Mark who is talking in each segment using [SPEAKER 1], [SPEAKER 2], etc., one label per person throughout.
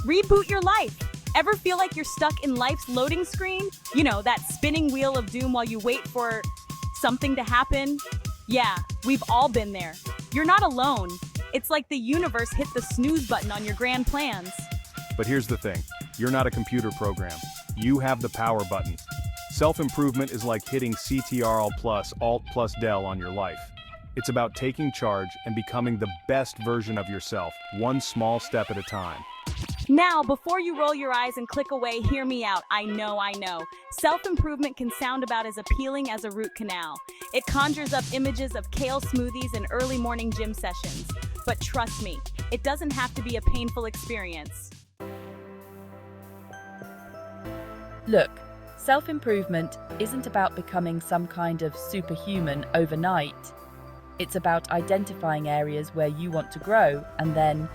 [SPEAKER 1] Reboot your life. Ever feel like you're stuck in life's loading screen? You know, that spinning wheel of doom while you wait for something to happen? Yeah, we've all been there. You're not alone. It's like the universe hit the snooze button on your grand plans.
[SPEAKER 2] But here's the thing, you're not a computer program. You have the power button. Self-improvement is like hitting CTRL plus Alt plus Del on your life. It's about taking charge and becoming the best version of yourself, one small step at a time.
[SPEAKER 1] Now, before you roll your eyes and click away, hear me out. I know. Self-improvement can sound about as appealing as a root canal. It conjures up images of kale smoothies and early morning gym sessions. But trust me, it doesn't have to be a painful experience.
[SPEAKER 3] Look, self-improvement isn't about becoming some kind of superhuman overnight. It's about identifying areas where you want to grow and then,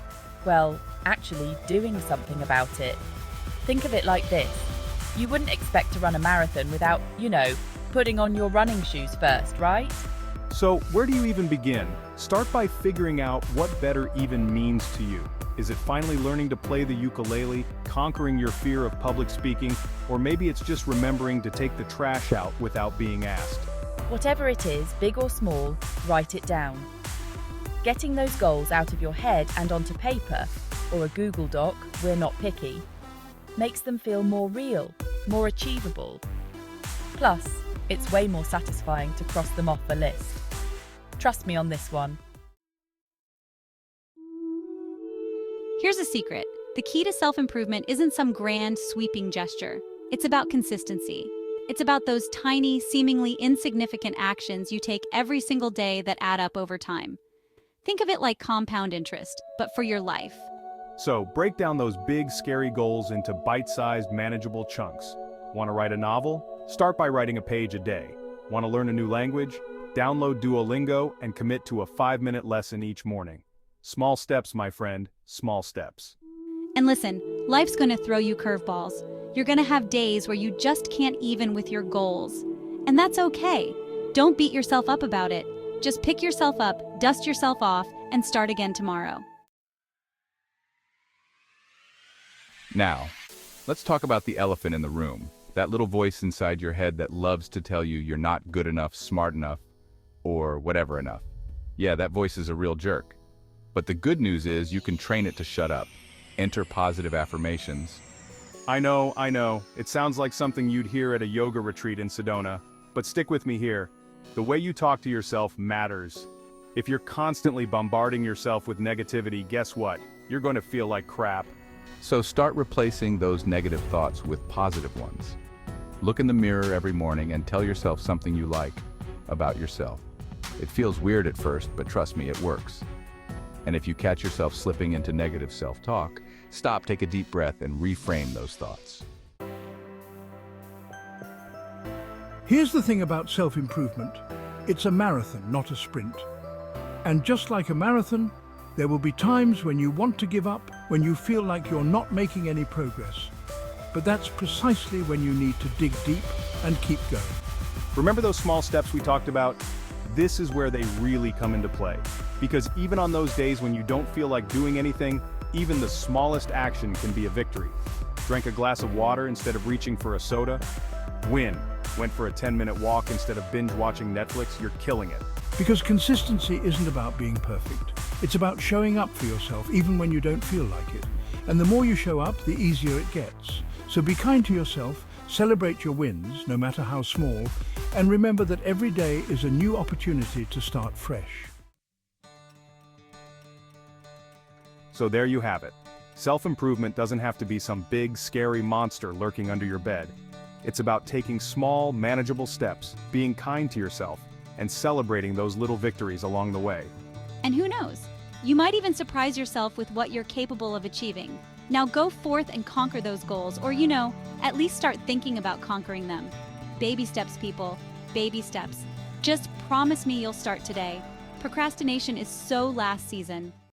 [SPEAKER 3] well, actually doing something about it. Think of it like this. You wouldn't expect to run a marathon without, putting on your running shoes first, right?
[SPEAKER 2] So, where do you even begin? Start by figuring out what better even means to you. Is it finally learning to play the ukulele, conquering your fear of public speaking, or maybe it's just remembering to take the trash out without being asked?
[SPEAKER 3] Whatever it is, big or small, write it down. Getting those goals out of your head and onto paper, or a Google Doc, we're not picky, makes them feel more real, more achievable. Plus, it's way more satisfying to cross them off a list. Trust me on this one.
[SPEAKER 4] Here's a secret. The key to self-improvement isn't some grand, sweeping gesture. It's about consistency. It's about those tiny, seemingly insignificant actions you take every single day that add up over time. Think of it like compound interest, but for your life.
[SPEAKER 2] So, break down those big, scary goals into bite-sized, manageable chunks. Want to write a novel? Start by writing a page a day. Want to learn a new language? Download Duolingo and commit to a 5-minute lesson each morning. Small steps, my friend, small steps.
[SPEAKER 4] And listen, life's going to throw you curveballs. You're going to have days where you just can't even with your goals. And that's okay. Don't beat yourself up about it. Just pick yourself up, dust yourself off, and start again tomorrow.
[SPEAKER 5] Now, let's talk about the elephant in the room. That little voice inside your head that loves to tell you you're not good enough, smart enough, or whatever enough. Yeah, that voice is a real jerk. But the good news is you can train it to shut up. Enter positive affirmations.
[SPEAKER 2] I know. It sounds like something you'd hear at a yoga retreat in Sedona. But stick with me here. The way you talk to yourself matters. If you're constantly bombarding yourself with negativity, guess what? You're going to feel like crap.
[SPEAKER 5] So start replacing those negative thoughts with positive ones. Look in the mirror every morning and tell yourself something you like about yourself. It feels weird at first, but trust me, it works. And if you catch yourself slipping into negative self-talk, stop, take a deep breath, and reframe those thoughts.
[SPEAKER 6] Here's the thing about self-improvement. It's a marathon, not a sprint. And just like a marathon, there will be times when you want to give up, when you feel like you're not making any progress. But that's precisely when you need to dig deep and keep going.
[SPEAKER 2] Remember those small steps we talked about? This is where they really come into play. Because even on those days when you don't feel like doing anything, even the smallest action can be a victory. Drank a glass of water instead of reaching for a soda? Win. Went for a 10-minute walk instead of binge watching Netflix? You're killing it.
[SPEAKER 6] Because consistency isn't about being perfect. It's about showing up for yourself even when you don't feel like it. And the more you show up, the easier it gets. So be kind to yourself, celebrate your wins, no matter how small, and remember that every day is a new opportunity to start fresh.
[SPEAKER 2] So there you have it. Self-improvement doesn't have to be some big, scary monster lurking under your bed. It's about taking small, manageable steps, being kind to yourself, and celebrating those little victories along the way.
[SPEAKER 4] And who knows? You might even surprise yourself with what you're capable of achieving. Now go forth and conquer those goals, or at least start thinking about conquering them. Baby steps, people. Baby steps. Just promise me you'll start today. Procrastination is so last season.